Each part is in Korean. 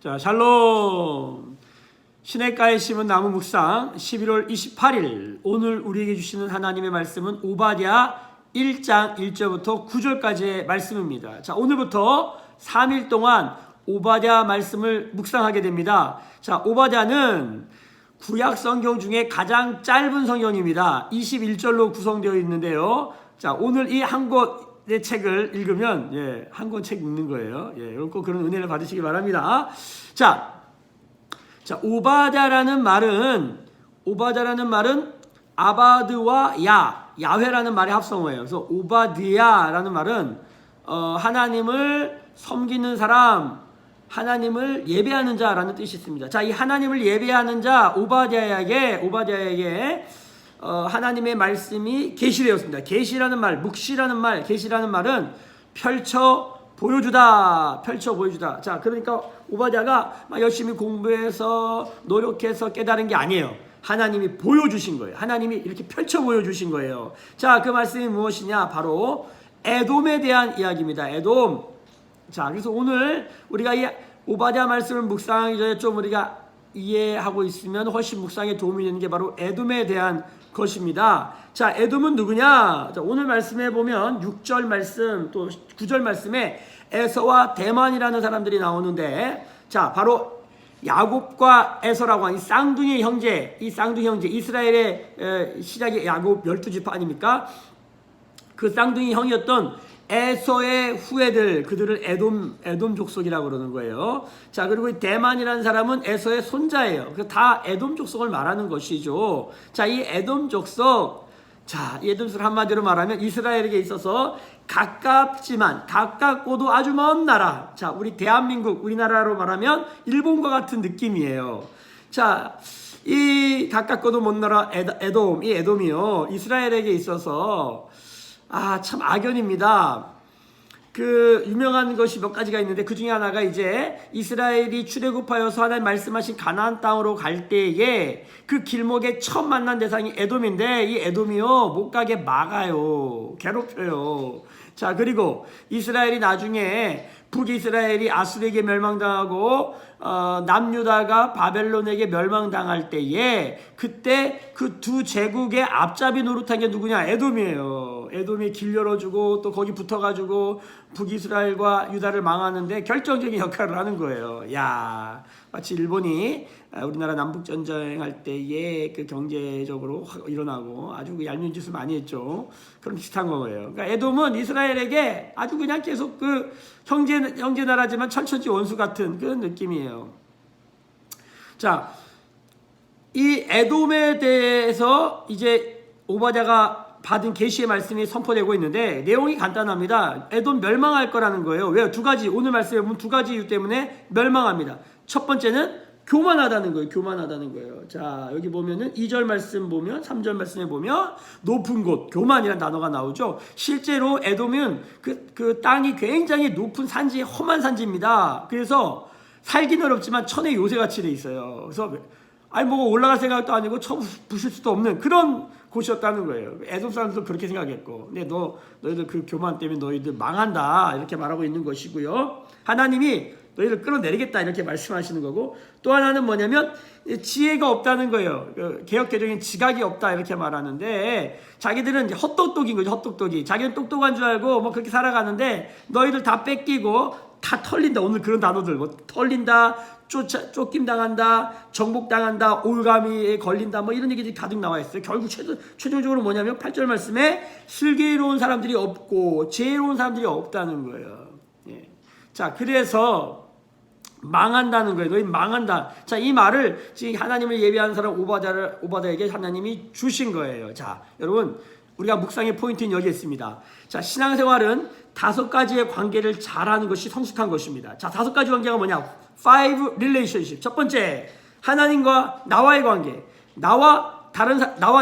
자, 샬롬. 시냇가에 심은 나무 묵상 11월 28일 오늘 우리에게 주시는 하나님의 말씀은 오바댜 1장 1절부터 9절까지의 말씀입니다. 자, 오늘부터 3일 동안 오바댜 말씀을 묵상하게 됩니다. 자, 오바댜는 구약 성경 중에 가장 짧은 성경입니다. 21절로 구성되어 있는데요. 자, 오늘 이 한 권의 책을 읽으면 한 권 책 읽는 거예요. 여러분 꼭 그런 은혜를 받으시기 바랍니다. 자, 오바댜라는 말은 아바드와 야훼라는 말의 합성어예요. 그래서 오바드야라는 말은 하나님을 섬기는 사람, 하나님을 예배하는 자라는 뜻이 있습니다. 자, 이 하나님을 예배하는 자 오바댜에게 하나님의 말씀이 계시되었습니다. 계시라는 말, 묵시라는 말, 계시라는 말은 펼쳐 보여주다. 자, 그러니까 오바댜가 막 열심히 공부해서 노력해서 깨달은 게 아니에요. 하나님이 보여주신 거예요. 하나님이 이렇게 펼쳐 보여주신 거예요. 자, 그 말씀이 무엇이냐? 바로 에돔에 대한 이야기입니다. 에돔. 자, 그래서 오늘 우리가 이 오바댜 말씀을 묵상하기 전에 좀 우리가 이해하고 있으면 훨씬 묵상에 도움이 되는 게 바로 에돔에 대한 것입니다. 자, 에돔은 누구냐? 자, 오늘 말씀에 보면 6절 말씀 또 9절 말씀에 에서와 대만이라는 사람들이 나오는데, 자, 바로 야곱과 에서라고 하는 쌍둥이 형제, 이스라엘의 시작이 야곱 12지파 아닙니까? 그 쌍둥이 형이었던 에서의 후예들, 그들을 에돔 족속이라고 그러는 거예요. 자, 그리고 이 대만이라는 사람은 에서의 손자예요. 다 에돔 족속을 말하는 것이죠. 자, 이 에돔 족속, 이 에돔 족속 한마디로 말하면 이스라엘에게 있어서 가깝고도 아주 먼 나라. 자, 우리 대한민국, 우리나라로 말하면 일본과 같은 느낌이에요. 자, 이 가깝고도 먼 나라 에돔, 이 에돔이요, 이스라엘에게 있어서 참 악연입니다. 그 유명한 것이 몇 가지가 있는데 그 중에 하나가 이제 이스라엘이 출애굽하여서 하나님 말씀하신 가나안 땅으로 갈 때에 그 길목에 처음 만난 대상이 에돔인데, 이 에돔이요 못 가게 막아요, 괴롭혀요. 자, 그리고 이스라엘이 나중에 북이스라엘이 아수르에게 멸망당하고 남유다가 바벨론에게 멸망당할 때에 그때 그 두 제국의 앞잡이 노릇한 게 누구냐? 에돔이에요. 에돔이 길 열어주고 또 거기 붙어가지고 북이스라엘과 유다를 망하는데 결정적인 역할을 하는 거예요. 야, 마치 일본이 우리나라 남북전쟁할 때에 그 경제적으로 일어나고 아주 그 얄미운 짓을 많이 했죠. 그런 비슷한 거예요. 그러니까 에돔은 이스라엘에게 아주 그냥 계속 그 형제 나라지만 철천지 원수 같은 그런 느낌이에요. 자, 이 에돔에 대해서 이제 오바댜가 받은 계시의 말씀이 선포되고 있는데 내용이 간단합니다. 에돔 멸망할 거라는 거예요. 왜요? 두 가지, 오늘 말씀에 보면 두 가지 이유 때문에 멸망합니다. 첫 번째는 교만하다는 거예요. 자, 여기 보면은 2절 말씀 보면, 3절 말씀에 보면 높은 곳, 교만이라는 단어가 나오죠. 실제로 에돔은 그 땅이 굉장히 높은 산지, 험한 산지입니다. 그래서 살기는 어렵지만 천의 요새같이 돼 있어요. 그래서 뭐 올라갈 생각도 아니고 쳐 부실 수도 없는 그런 곳이었다는 거예요. 에돔 사람들도 그렇게 생각했고, 근데 너희들 그 교만 때문에 너희들 망한다 이렇게 말하고 있는 것이고요. 하나님이 너희를 끌어내리겠다 이렇게 말씀하시는 거고, 또 하나는 뭐냐면 지혜가 없다는 거예요. 개혁개정인 지각이 없다 이렇게 말하는데, 자기들은 이제 헛똑똑인 거죠. 헛똑똑이. 자기는 똑똑한 줄 알고 뭐 그렇게 살아가는데 너희들 다 뺏기고 다 털린다. 오늘 그런 단어들, 뭐 털린다, 쫓김당한다, 정복당한다, 올가미에 걸린다, 뭐 이런 얘기들이 가득 나와 있어요. 결국 최종적으로 뭐냐면 8절 말씀에 슬기로운 사람들이 없고 지혜로운 사람들이 없다는 거예요. 자, 그래서 망한다는 거예요. 너희 망한다. 자, 이 말을 지금 하나님을 예배하는 사람 오바댜에게 하나님이 주신 거예요. 자, 여러분, 우리가 묵상의 포인트는 여기 있습니다. 자, 신앙생활은 5가지의 관계를 잘하는 것이 성숙한 것입니다. 자, 5가지 관계가 뭐냐? 5 relationship. 첫 번째, 하나님과 나와의 관계, 나와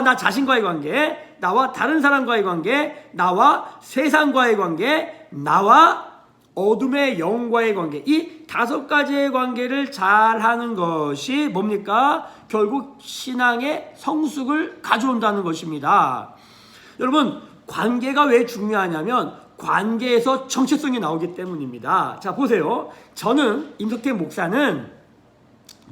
나 자신과의 관계, 나와 다른 사람과의 관계, 나와 세상과의 관계, 나와 어둠의 영과의 관계. 이 5가지의 관계를 잘하는 것이 뭡니까? 결국 신앙의 성숙을 가져온다는 것입니다. 여러분, 관계가 왜 중요하냐면 관계에서 정체성이 나오기 때문입니다. 자, 보세요. 저는 임석태 목사는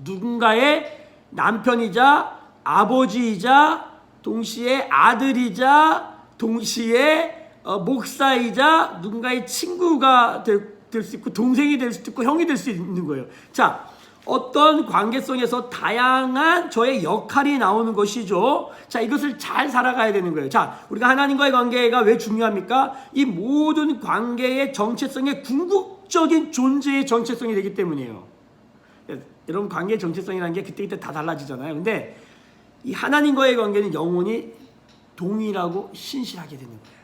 누군가의 남편이자 아버지이자 동시에 아들이자 동시에 목사이자 누군가의 친구가 될 수 있고 동생이 될 수도 있고 형이 될 수 있는 거예요. 자, 어떤 관계성에서 다양한 저의 역할이 나오는 것이죠. 자, 이것을 잘 살아가야 되는 거예요. 자, 우리가 하나님과의 관계가 왜 중요합니까? 이 모든 관계의 정체성의 궁극적인 존재의 정체성이 되기 때문이에요. 여러분, 관계의 정체성이라는 게 그때그때 다 달라지잖아요. 근데 이 하나님과의 관계는 영원히 동일하고 신실하게 되는 거예요.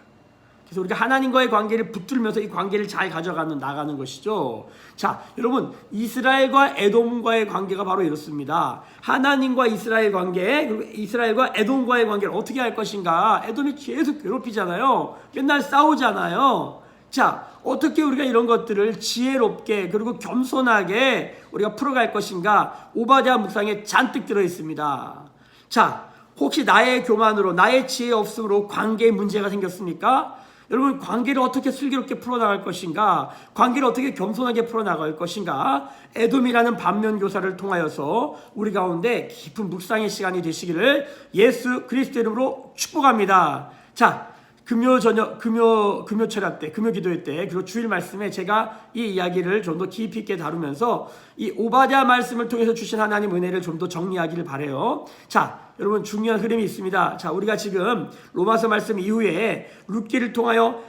그래서 우리가 하나님과의 관계를 붙들면서 이 관계를 잘 나가는 것이죠. 자, 여러분, 이스라엘과 에돔과의 관계가 바로 이렇습니다. 하나님과 이스라엘 관계, 그리고 이스라엘과 에돔과의 관계를 어떻게 할 것인가. 에돔이 계속 괴롭히잖아요. 맨날 싸우잖아요. 자, 어떻게 우리가 이런 것들을 지혜롭게 그리고 겸손하게 우리가 풀어갈 것인가. 오바댜 묵상에 잔뜩 들어있습니다. 자, 혹시 나의 교만으로 나의 지혜 없음으로 관계에 문제가 생겼습니까? 여러분, 관계를 어떻게 슬기롭게 풀어나갈 것인가? 관계를 어떻게 겸손하게 풀어나갈 것인가? 에돔이라는 반면교사를 통하여서 우리 가운데 깊은 묵상의 시간이 되시기를 예수 그리스도 이름으로 축복합니다. 자, 금요 철학 때, 금요 기도회 때, 그리고 주일 말씀에 제가 이 이야기를 좀 더 깊이 있게 다루면서 이 오바댜 말씀을 통해서 주신 하나님 은혜를 좀 더 정리하기를 바라요. 자, 여러분, 중요한 흐름이 있습니다. 자, 우리가 지금 로마서 말씀 이후에 룻기를 통하여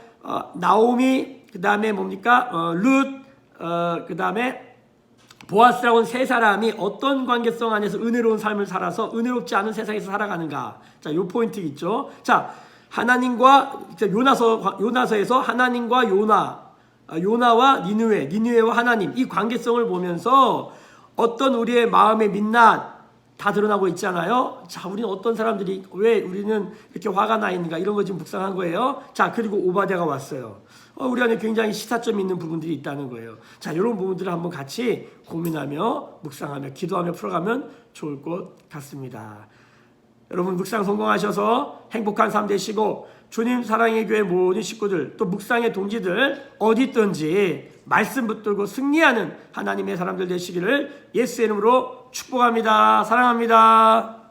나오미, 그 다음에 뭡니까? 룻, 그 다음에 보아스라고 하는 세 사람이 어떤 관계성 안에서 은혜로운 삶을 살아서 은혜롭지 않은 세상에서 살아가는가. 자, 요 포인트 있죠. 자, 하나님과 요나서에서 하나님과 요나와 니느웨와 하나님, 이 관계성을 보면서 어떤 우리의 마음의 민낯 다 드러나고 있잖아요. 자, 우리는 어떤 사람들이 왜 우리는 이렇게 화가 나 있는가, 이런 거 지금 묵상한 거예요. 자, 그리고 오바댜가 왔어요. 우리 안에 굉장히 시사점이 있는 부분들이 있다는 거예요. 자, 이런 부분들을 한번 같이 고민하며 묵상하며 기도하며 풀어가면 좋을 것 같습니다. 여러분, 묵상 성공하셔서 행복한 삶 되시고 주님 사랑의 교회 모든 식구들, 또 묵상의 동지들 어디 있든지 말씀 붙들고 승리하는 하나님의 사람들 되시기를 예수의 이름으로 축복합니다. 사랑합니다.